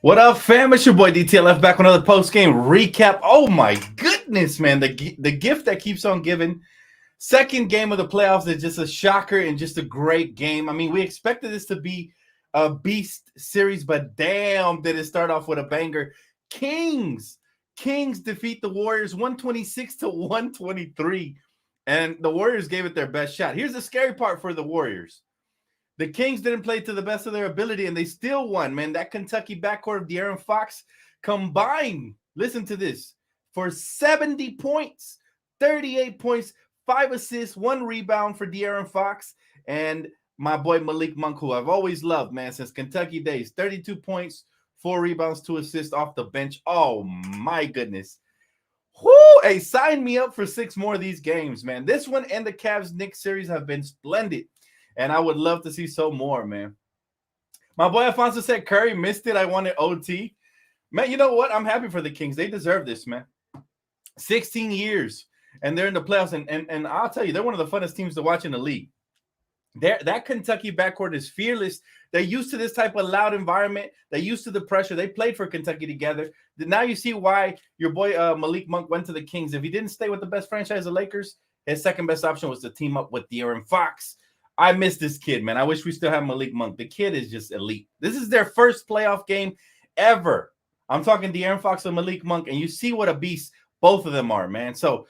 What up, fam? It's your boy DTLF back with another post game recap. Oh my goodness, man! The gift that keeps on giving. Second game of the playoffs is just a shocker and just a great game. I mean, we expected this to be a beast series, but damn, did it start off with a banger. Kings, Kings defeat the Warriors 126 to 123, and the Warriors gave it their best shot. Here's the scary part for the Warriors. The Kings didn't play to the best of their ability, and they still won, man. That Kentucky backcourt of De'Aaron Fox combined, listen to this, for 70 points, 38 points, 5 assists, 1 rebound for De'Aaron Fox, and my boy Malik Monk, who I've always loved, man, since Kentucky days. 32 points, 4 rebounds, 2 assists off the bench. Oh, my goodness. Whoo! Hey, sign me up for 6 more of these games, man. This one and the Cavs-Knicks series have been splendid. And I would love to see some more, man. My boy Alfonso said Curry missed it. I wanted OT. Man, you know what? I'm happy for the Kings. They deserve this, man. 16 years, and they're in the playoffs. And I'll tell you, they're one of the funnest teams to watch in the league. That Kentucky backcourt is fearless. They're used to this type of loud environment. They're used to the pressure. They played for Kentucky together. Now you see why your boy Malik Monk went to the Kings. If he didn't stay with the best franchise, the Lakers, his second best option was to team up with De'Aaron Fox. I miss this kid, man. I wish we still have Malik Monk. The kid is just elite. This is their first playoff game ever. I'm talking De'Aaron Fox and Malik Monk, and you see what a beast both of them are, man. So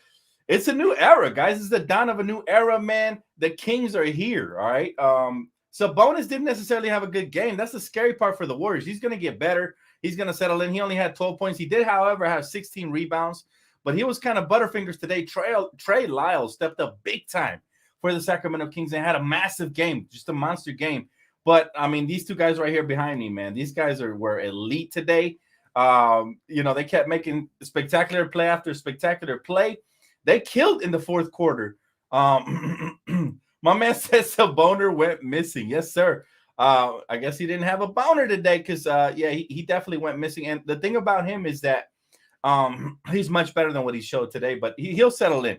it's a new era, guys. It's the dawn of a new era, man. The Kings are here, all right? Sabonis didn't necessarily have a good game. That's the scary part for the Warriors. He's going to get better. He's going to settle in. He only had 12 points. He did, however, have 16 rebounds, but he was kind of butterfingers today. Trey Lyles stepped up big time for the Sacramento Kings and had a massive game, just a monster game. But, I mean, these two guys right here behind me, man, these guys were elite today. They kept making spectacular play after spectacular play. They killed in the fourth quarter. My man says a boner went missing. Yes, sir. I guess he didn't have a boner today because, he definitely went missing. And the thing about him is that he's much better than what he showed today, but he'll settle in.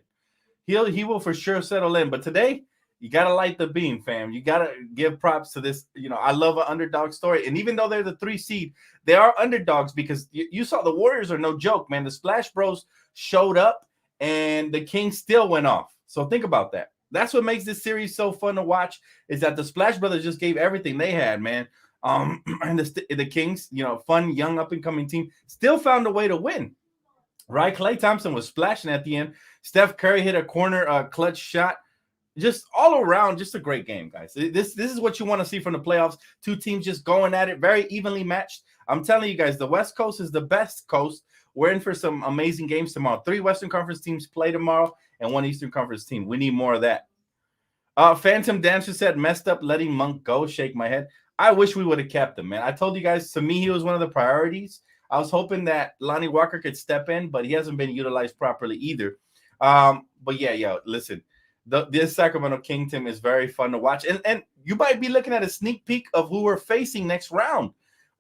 He will for sure settle in. But today, you got to light the beam, fam. You got to give props to this. I love an underdog story. And even though they're the 3 seed, they are underdogs because you saw the Warriors are no joke, man. The Splash Bros showed up and the Kings still went off. So think about that. That's what makes this series so fun to watch is that the Splash Brothers just gave everything they had, man. And the Kings, fun, young, up-and-coming team, still found a way to win. Right? Klay Thompson was splashing at the end. Steph Curry hit a corner clutch shot. Just all around, just a great game, guys. This is what you want to see from the playoffs. 2 teams just going at it, very evenly matched. I'm telling you guys, the West Coast is the best coast. We're in for some amazing games tomorrow. 3 Western Conference teams play tomorrow and 1 Eastern Conference team. We need more of that. Phantom Dancer said, messed up letting Monk go. Shake my head. I wish we would have kept him, man. I told you guys, to me, he was one of the priorities. I was hoping that Lonnie Walker could step in, but he hasn't been utilized properly either. But yeah, listen, this Sacramento King team is very fun to watch. And you might be looking at a sneak peek of who we're facing next round.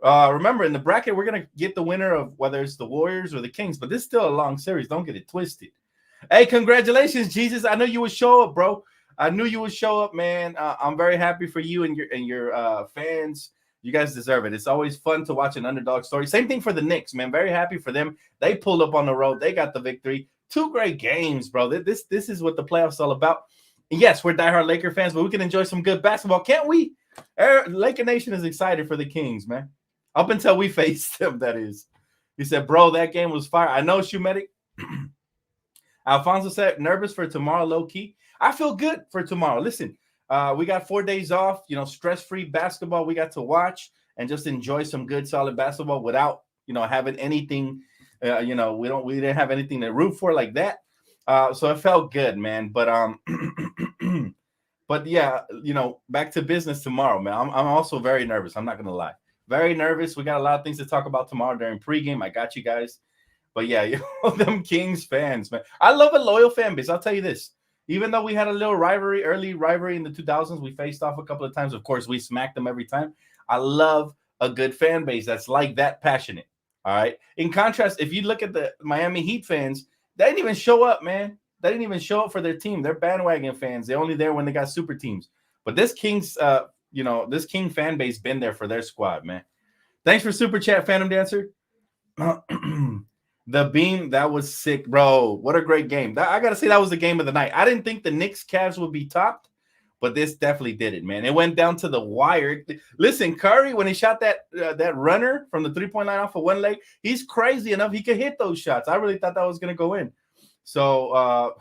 Remember, in the bracket, we're going to get the winner of whether it's the Warriors or the Kings, but this is still a long series. Don't get it twisted. Hey, congratulations, Jesus. I know you would show up, bro. I knew you would show up, man. I'm very happy for you and your fans. You guys deserve it. It's always fun to watch an underdog story. Same thing for the Knicks, man. Very happy for them. They pulled up on the road. They got the victory. 2 great games, bro. This is what the playoffs is all about. And yes, we're diehard Laker fans, but we can enjoy some good basketball, can't we? Laker Nation is excited for the Kings, man. Up until we face them, that is. He said, bro, that game was fire. I know, Shumedic. Alfonso said, nervous for tomorrow, low-key. I feel good for tomorrow. Listen, we got 4 days off, stress-free basketball we got to watch and just enjoy some good, solid basketball without, having anything, we didn't have anything to root for like that. So it felt good, man. But but yeah, back to business tomorrow, man. I'm also very nervous. I'm not going to lie. Very nervous. We got a lot of things to talk about tomorrow during pregame. I got you guys. But yeah, them Kings fans, man. I love a loyal fan base. I'll tell you this. Even though we had a little early rivalry in the 2000s, we faced off a couple of times. Of course, we smacked them every time. I love a good fan base that's like that passionate. All right. In contrast, if you look at the Miami Heat fans, they didn't even show up, man. They didn't even show up for their team. They're bandwagon fans. They're only there when they got super teams. But this Kings, this King fan base been there for their squad, man. Thanks for super chat, Phantom Dancer. The beam, that was sick, bro. What a great game. I gotta say, that was the game of the night. I didn't think the Knicks Cavs would be topped, but this definitely did it, man. It went down to the wire. Listen, Curry, when he shot that runner from the 3-point line off of one leg, he's crazy enough he could hit those shots. I really thought that was gonna go in. So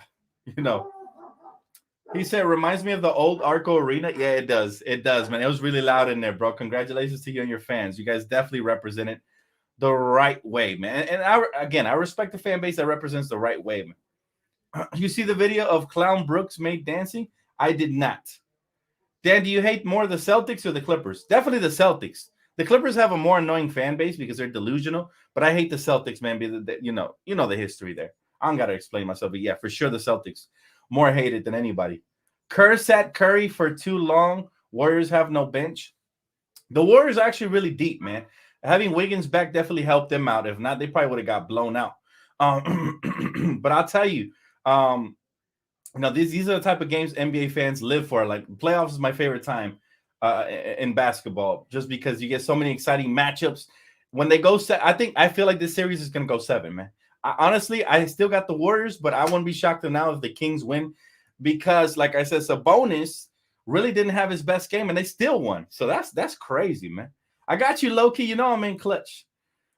he said, reminds me of the old Arco Arena. Yeah, it does. It does, man. It was really loud in there, bro. Congratulations to you and your fans. You guys definitely represented the right way, man. And I respect the fan base that represents the right way, man. You see the video of Clown Brooks made dancing? I did not. Dan, do you hate more the Celtics or the Clippers? Definitely the Celtics. The Clippers have a more annoying fan base because they're delusional, but I hate the Celtics, man. You know the history there. I don't got to explain myself, but yeah, for sure the Celtics. More hated than anybody. Kerr sat Curry for too long. Warriors have no bench. The Warriors are actually really deep, man. Having Wiggins back definitely helped them out. If not, they probably would have got blown out. But I'll tell you, these are the type of games NBA fans live for. Like, playoffs is my favorite time in basketball, just because you get so many exciting matchups. When they go I feel like this series is going to go 7, man. Honestly, I still got the Warriors, but I wouldn't be shocked now if the Kings win, because, like I said, Sabonis really didn't have his best game, and they still won. So that's crazy, man. I got you, Loki. I'm in clutch.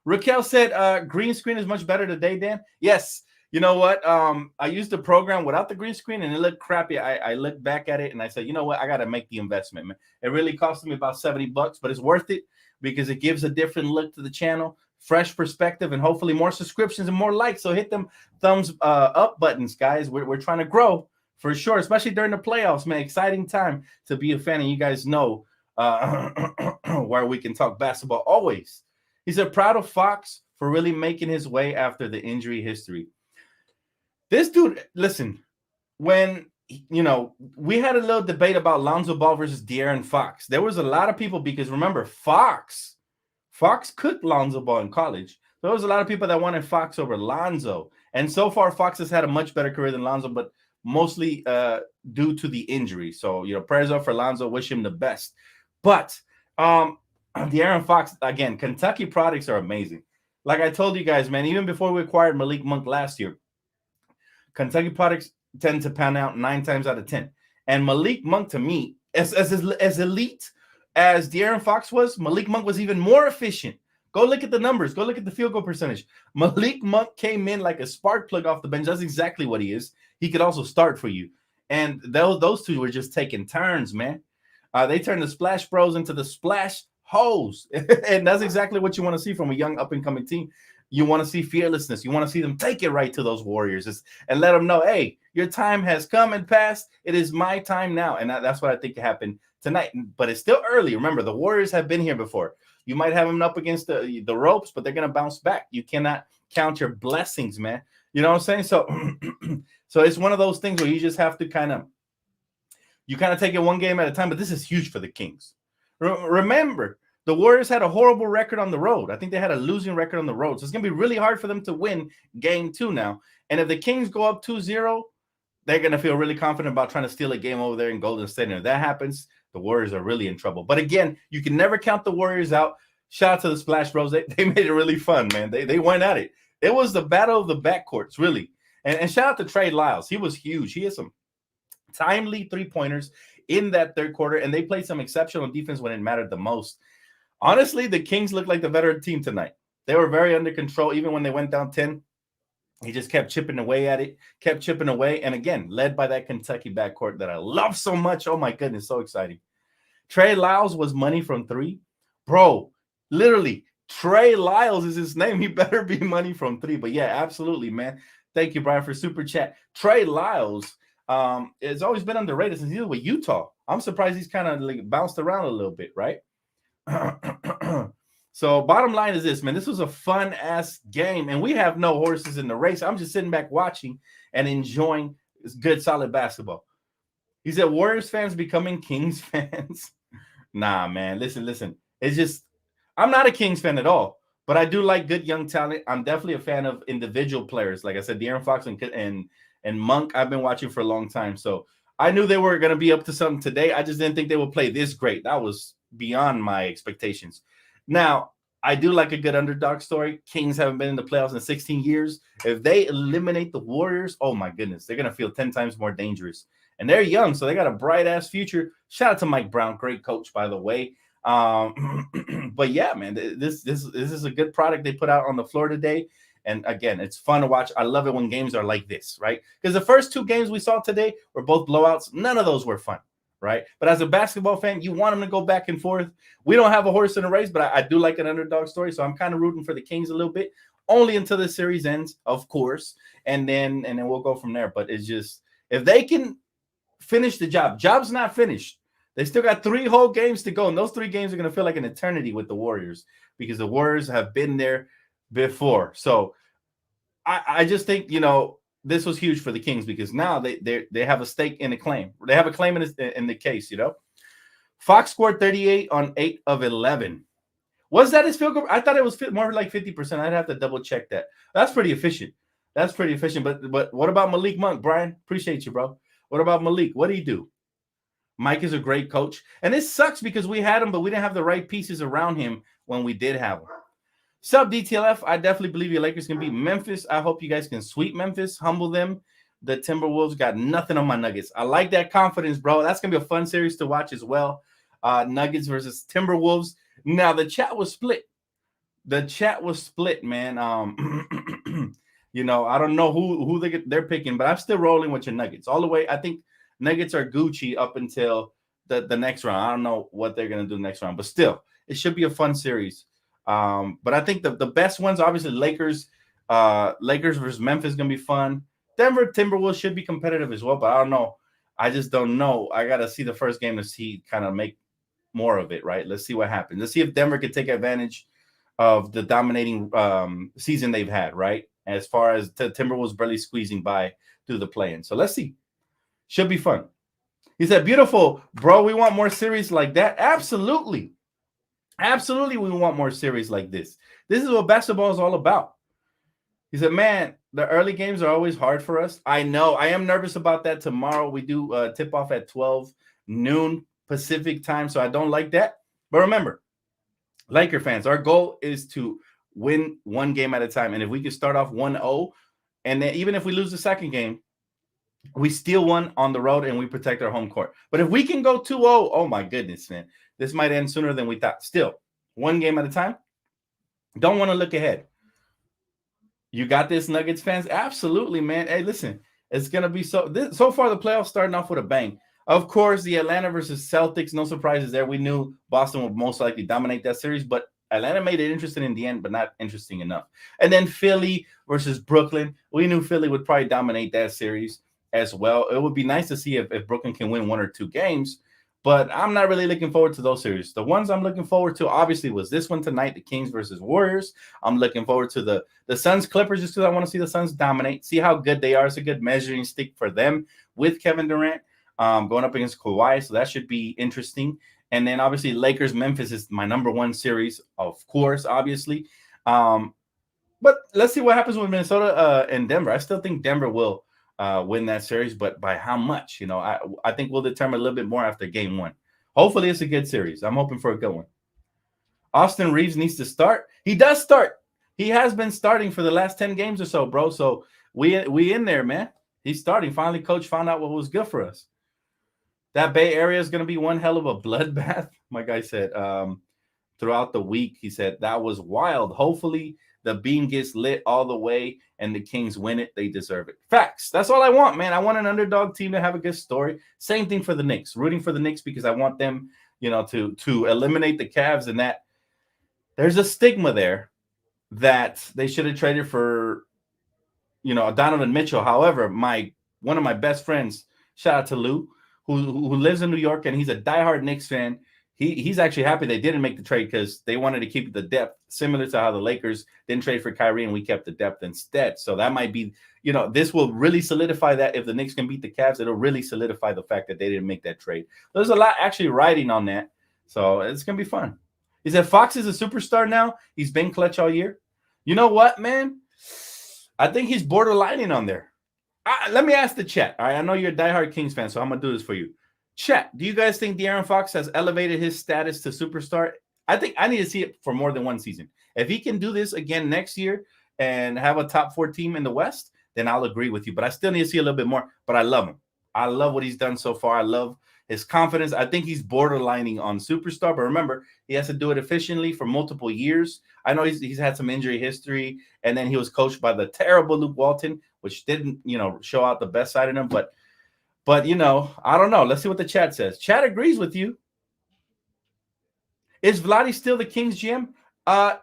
Raquel said green screen is much better today, Dan. Yes. You know what? I used the program without the green screen, and it looked crappy. I looked back at it, and I said, you know what? I got to make the investment, man. It really cost me about $70, but it's worth it because it gives a different look to the channel, fresh perspective, and hopefully more subscriptions and more likes. So hit them thumbs up buttons, guys. We're trying to grow for sure, especially during the playoffs, man. Exciting time to be a fan, and you guys know where we can talk basketball always. He said, proud of Fox for really making his way after the injury history. This dude, listen, when, we had a little debate about Lonzo Ball versus De'Aaron Fox. There was a lot of people, because remember, Fox cooked Lonzo Ball in college. There was a lot of people that wanted Fox over Lonzo. And so far, Fox has had a much better career than Lonzo, but mostly due to the injury. So, prayers up for Lonzo. Wish him the best. But De'Aaron Fox, again, Kentucky products are amazing. Like I told you guys, man, even before we acquired Malik Monk last year, Kentucky products tend to pan out 9 times out of 10. And Malik Monk, to me, as elite as De'Aaron Fox was, Malik Monk was even more efficient. Go look at the numbers. Go look at the field goal percentage. Malik Monk came in like a spark plug off the bench. That's exactly what he is. He could also start for you. And those two were just taking turns, man. They turned the Splash Bros into the Splash Hoes. And that's exactly what you want to see from a young up-and-coming team. You want to see fearlessness. You want to see them take it right to those Warriors and let them know, hey, your time has come and passed. It is my time now. And that's what I think happened tonight. But it's still early. Remember, the Warriors have been here before. You might have them up against the ropes, but they're going to bounce back. You cannot count your blessings, man. You know what I'm saying? So it's one of those things where you just have to kind of take it one game at a time. But this is huge for the Kings. Remember, the Warriors had a horrible record on the road. I think they had a losing record on the road. So it's going to be really hard for them to win game 2 now. And if the Kings go up 2-0, they're going to feel really confident about trying to steal a game over there in Golden State. And if that happens, the Warriors are really in trouble. But again, you can never count the Warriors out. Shout out to the Splash Bros. They made it really fun, man. They went at it. It was the battle of the backcourts, really. And shout out to Trey Lyles. He was huge. He had some timely three-pointers in that third quarter, and they played some exceptional defense when it mattered the most. Honestly, the Kings looked like the veteran team tonight. They were very under control. Even when they went down 10, he just kept chipping away at it, kept chipping away. And again, led by that Kentucky backcourt that I love so much. Oh, my goodness, so exciting. Trey Lyles was money from 3. Bro, literally, Trey Lyles is his name. He better be money from 3. But, yeah, absolutely, man. Thank you, Brian, for super chat. Trey Lyles has always been underrated since he was with Utah. I'm surprised he's kind of like bounced around a little bit, right? So bottom line is this, man. This was a fun ass game, and we have no horses in the race. I'm just sitting back watching and enjoying this good, solid basketball. He said, Warriors fans becoming Kings fans. Nah, man. Listen. It's just, I'm not a Kings fan at all, but I do like good young talent. I'm definitely a fan of individual players. Like I said, De'Aaron Fox and Monk, I've been watching for a long time. So I knew they were going to be up to something today. I just didn't think they would play this great. That was beyond my expectations. Now, I do like a good underdog story. Kings haven't been in the playoffs in 16 years. If they eliminate the Warriors, oh my goodness, they're gonna feel 10 times more dangerous. And they're young, so they got a bright ass future. Shout out to Mike Brown, great coach, by the way. But yeah, man, this is a good product they put out on the floor today. And again, it's fun to watch. I love it when games are like this, right? Because the first two games we saw today were both blowouts. None of those were fun, right? But as a basketball fan, you want them to go back and forth. We don't have a horse in a race, but I do like an underdog story. So I'm kind of rooting for the Kings a little bit, only until the series ends, of course. And then we'll go from there. But it's just, if they can finish the job's not finished. They still got 3 whole games to go. And those 3 games are going to feel like an eternity with the Warriors, because the Warriors have been there before. So I just think, this was huge for the Kings, because now they have a stake in the claim. They have a claim in the case, Fox scored 38 on 8 of 11. Was that his field goal? I thought it was more like 50%. I'd have to double check that. That's pretty efficient. But what about Malik Monk, Brian? Appreciate you, bro. What about Malik? What did he do? Mike is a great coach. And it sucks because we had him, but we didn't have the right pieces around him when we did have him. Sub DTLF, I definitely believe your Lakers can beat Memphis. I hope you guys can sweep Memphis, humble them. The Timberwolves got nothing on my Nuggets. I like that confidence, bro. That's going to be a fun series to watch as well. Nuggets versus Timberwolves. Now, the chat was split. Man. I don't know who they're picking, but I'm still rolling with your Nuggets. All the way, I think Nuggets are Gucci up until the next round. I don't know what they're going to do next round, but still, it should be a fun series. But I think the best ones, obviously, Lakers versus Memphis is going to be fun. Denver Timberwolves should be competitive as well, but I don't know. I just don't know. I got to see the first game to see kind of make more of it, right? Let's see what happens. Let's see if Denver can take advantage of the dominating season they've had, right? As far as the Timberwolves barely squeezing by through the play-in. So let's see. Should be fun. He said, beautiful, bro. We want more series like that. Absolutely. Absolutely, we want more series like this. This is what basketball is all about. He said, man, the early games are always hard for us. I know. I am nervous about that tomorrow. We do tip off at 12 noon Pacific time, so I don't like that. But remember, Laker fans, our goal is to win one game at a time. And if we can start off 1-0, and then even if we lose the second game, we still won on the road and we protect our home court. But if we can go 2-0, oh my goodness, man. This might end sooner than we thought. Still, one game at a time. Don't want to look ahead. You got this, Nuggets fans? Absolutely, man. Hey, listen, it's going to be so far the playoffs starting off with a bang. Of course, the Atlanta versus Celtics, no surprises there. We knew Boston would most likely dominate that series, but Atlanta made it interesting in the end, but not interesting enough. And then Philly versus Brooklyn. We knew Philly would probably dominate that series as well. It would be nice to see if Brooklyn can win 1 or 2 games, but I'm not really looking forward to those series. The ones I'm looking forward to, obviously, was this one tonight, the Kings versus Warriors. I'm looking forward to the Suns Clippers just because I want to see the Suns dominate, see how good they are. It's a good measuring stick for them with Kevin Durant going up against Kawhi, so that should be interesting. And then, obviously, Lakers-Memphis is my number 1 series, of course, obviously. But let's see what happens with Minnesota and Denver. I still think Denver will win that series, but by how much? I think we'll determine a little bit more after game 1. Hopefully, it's a good series. I'm hoping for a good one. Austin Reeves needs to start. He does start. He has been starting for the last 10 games or so, bro. So we in there, man. He's starting. Finally, coach found out what was good for us. That Bay Area is going to be one hell of a bloodbath. My guy said throughout the week, he said that was wild. Hopefully, the beam gets lit all the way and the Kings win it. They deserve it. Facts. That's all I want, man. I want an underdog team to have a good story. Same thing for the Knicks. Rooting for the Knicks because I want them, to eliminate the Cavs, and that there's a stigma there that they should have traded for, Donovan Mitchell. However, one of my best friends, shout out to Lou, who lives in New York, and he's a diehard Knicks fan. He's actually happy they didn't make the trade because they wanted to keep the depth, similar to how the Lakers didn't trade for Kyrie and we kept the depth instead. So that might be, this will really solidify that. If the Knicks can beat the Cavs, it'll really solidify the fact that they didn't make that trade. There's a lot actually riding on that. So it's going to be fun. He said Fox is a superstar now. He's been clutch all year. You know what, man? I think he's borderlining on there. Let me ask the chat. All right, I know you're a diehard Kings fan, so I'm going to do this for you. Chat, do you guys think De'Aaron Fox has elevated his status to superstar? I think I need to see it for more than one season. If he can do this again next year and have a top 4 team in the West, then I'll agree with you. But I still need to see a little bit more. But I love him. I love what he's done so far. I love his confidence. I think he's borderlining on superstar. But remember, he has to do it efficiently for multiple years. I know he's had some injury history, and then he was coached by the terrible Luke Walton, which didn't, show out the best side in him. But I don't know. Let's see what the chat says. Chat agrees with you. Is Vladdy still the Kings GM? I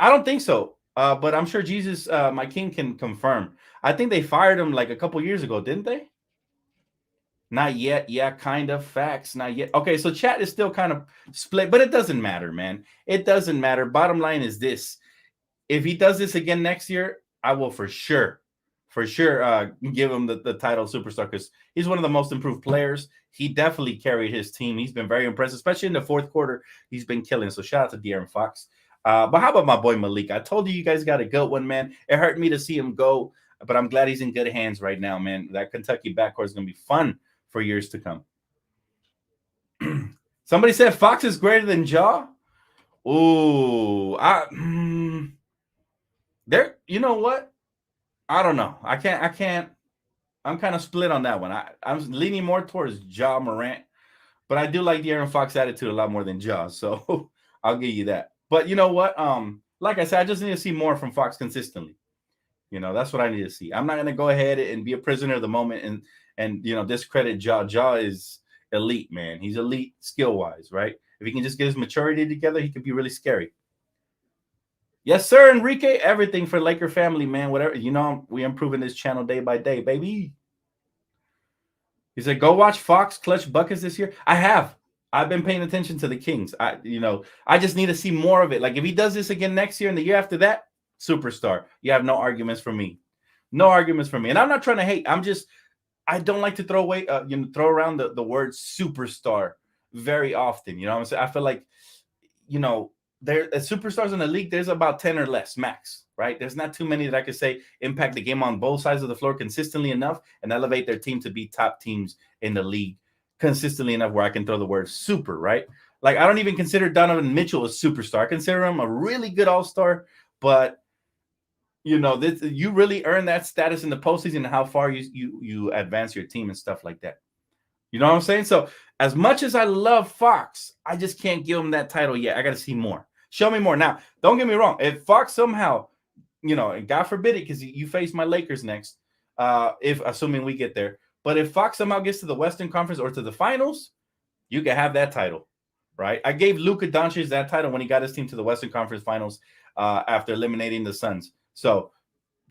don't think so. But I'm sure Jesus, my king, can confirm. I think they fired him like a couple years ago, didn't they? Not yet. Yeah, kind of. Facts. Not yet. Okay, so chat is still kind of split, but it doesn't matter, man. It doesn't matter. Bottom line is this. If he does this again next year, I will for sure give him the title of superstar because he's one of the most improved players. He definitely carried his team. He's been very impressive, especially in the fourth quarter. He's been killing. So shout out to De'Aaron Fox. But how about my boy Malik? I told you guys got a good one, man. It hurt me to see him go, but I'm glad he's in good hands right now, man. That Kentucky backcourt is going to be fun for years to come. Somebody said Fox is greater than Ja. Ooh, there. You know what? I don't know. I can't. I'm kind of split on that one. I'm leaning more towards Ja Morant, but I do like the De'Aaron Fox attitude a lot more than Ja. So I'll give you that. But you know what? Like I said, I just need to see more from Fox consistently. That's what I need to see. I'm not going to go ahead and be a prisoner of the moment and discredit Ja. Ja is elite, man. He's elite skill-wise, right? If he can just get his maturity together, he could be really scary. Yes, sir, Enrique. Everything for Laker family, man. Whatever. We improving this channel day by day, baby. He said, go watch Fox clutch buckets this year. I have. I've been paying attention to the Kings. I just need to see more of it. Like if he does this again next year and the year after that, superstar. You have no arguments for me. No arguments for me. And I'm not trying to hate. I don't like to throw around the word superstar very often. You know what I'm saying? I feel like, there as superstars in the league, there's about 10 or less max, right? There's not too many that I could say impact the game on both sides of the floor consistently enough and elevate their team to be top teams in the league consistently enough where I can throw the word super, right? Like I don't even consider Donovan Mitchell a superstar. I consider him a really good all-star, but you really earn that status in the postseason and how far you advance your team and stuff like that. You know what I'm saying? So as much as I love Fox, I just can't give him that title yet. I got to see more. Show me more. Now, don't get me wrong. If Fox somehow, and God forbid it, because you face my Lakers next, if assuming we get there. But if Fox somehow gets to the Western Conference or to the finals, you can have that title, right? I gave Luka Doncic that title when he got his team to the Western Conference Finals after eliminating the Suns. So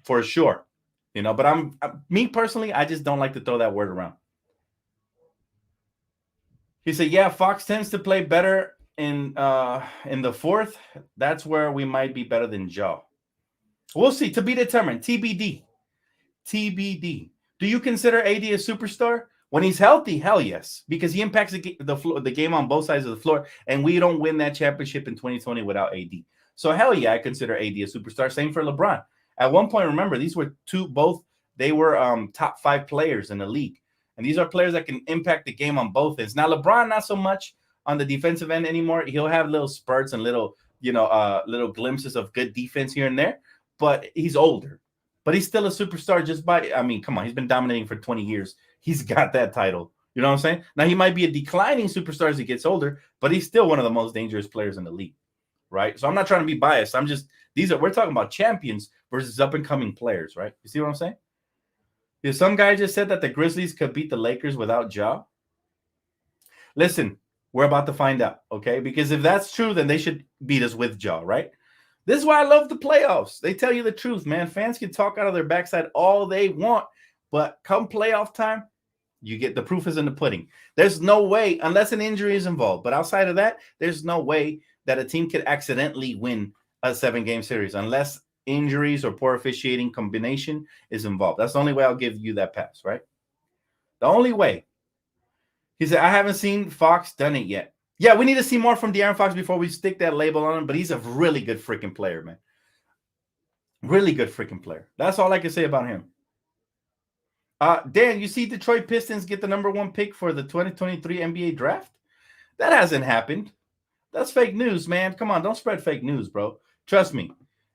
for sure, but me personally, I just don't like to throw that word around. He said, yeah, Fox tends to play better in the fourth. That's where we might be better than Ja. We'll see. To be determined. TBD. Do you consider AD a superstar? When he's healthy, hell yes, because he impacts the game on both sides of the floor, and we don't win that championship in 2020 without AD. So hell yeah, I consider AD a superstar. Same for LeBron. At one point, remember, these were they were top 5 players in the league. And these are players that can impact the game on both ends. Now, LeBron, not so much on the defensive end anymore. He'll have little spurts and little glimpses of good defense here and there, but he's older. But he's still a superstar come on, he's been dominating for 20 years. He's got that title. You know what I'm saying? Now, he might be a declining superstar as he gets older, but he's still one of the most dangerous players in the league, right? So I'm not trying to be biased. We're talking about champions versus up-and-coming players, right? You see what I'm saying? Some guy just said that the Grizzlies could beat the Lakers without Ja. Listen, we're about to find out, okay? Because if that's true, then they should beat us with Ja, right? This is why I love the playoffs. They tell you the truth, man. Fans can talk out of their backside all they want, but come playoff time, you get the proof is in the pudding. There's no way, unless an injury is involved, but outside of that, there's no way that a team could accidentally win a 7-game series unless injuries or poor officiating combination is involved. That's the only way I'll give you that pass, right? The only way. He said, I haven't seen Fox done it yet. Yeah, we need to see more from De'Aaron Fox before we stick that label on him, but he's a really good freaking player, man. Really good freaking player. That's all I can say about him. Dan, you see Detroit Pistons get the #1 pick for the 2023 NBA draft? That hasn't happened. That's fake news, man. Come on, don't spread fake news, bro. Trust me.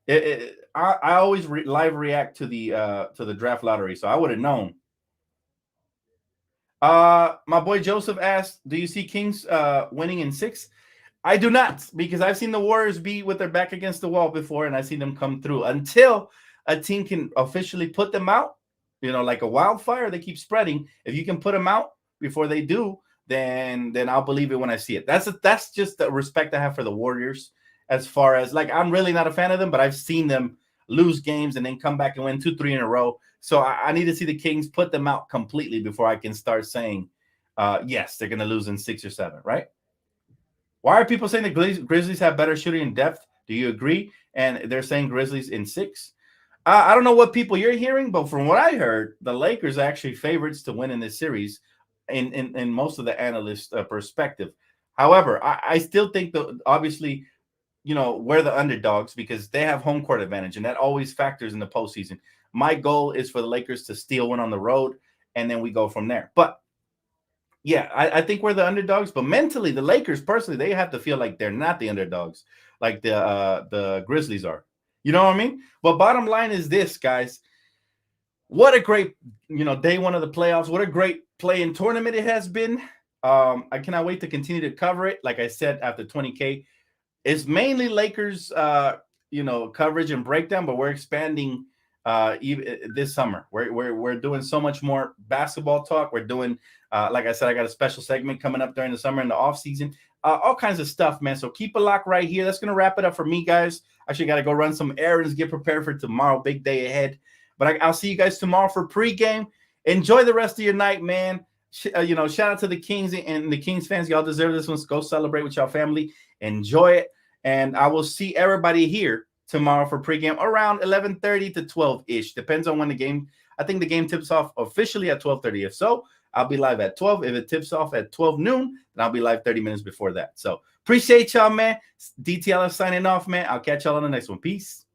I always live react to the draft lottery, so I would have known. My boy Joseph asked, "Do you see Kings winning in 6?" I do not, because I've seen the Warriors be with their back against the wall before, and I've seen them come through. Until a team can officially put them out, like a wildfire, they keep spreading. If you can put them out before they do, then I'll believe it when I see it. That's just the respect I have for the Warriors. As far as, like, I'm really not a fan of them, but I've seen them lose games and then come back and win 2-3 in a row. So I need to see the Kings put them out completely before I can start saying, yes, they're going to lose in 6 or 7, right? Why are people saying the Grizzlies have better shooting in depth? Do you agree? And they're saying Grizzlies in 6. I don't know what people you're hearing, but from what I heard, the Lakers are actually favorites to win in this series in most of the analyst perspective. However, I still think that obviously, we're the underdogs because they have home court advantage, and that always factors in the postseason. My goal is for the Lakers to steal one on the road, and then we go from there. But yeah, I think we're the underdogs, but mentally, the Lakers personally, they have to feel like they're not the underdogs, like the Grizzlies are. You know what I mean? But bottom line is this, guys. What a great, day one of the playoffs. What a great play-in tournament it has been. I cannot wait to continue to cover it. Like I said, after 20K, it's mainly Lakers, coverage and breakdown, but we're expanding even this summer. We're doing so much more basketball talk. We're doing, like I said, I got a special segment coming up during the summer and the off season, all kinds of stuff, man. So keep a lock right here. That's gonna wrap it up for me, guys. Actually, got to go run some errands, get prepared for tomorrow. Big day ahead. But I'll see you guys tomorrow for pregame. Enjoy the rest of your night, man. Shout out to the Kings and the Kings fans. Y'all deserve this one. So go celebrate with y'all family. Enjoy it. And I will see everybody here tomorrow for pregame around 11:30 to 12-ish. Depends on when the game. I think the game tips off officially at 12:30. If so, I'll be live at 12. If it tips off at 12 noon, then I'll be live 30 minutes before that. So appreciate y'all, man. DTLF signing off, man. I'll catch y'all on the next one. Peace.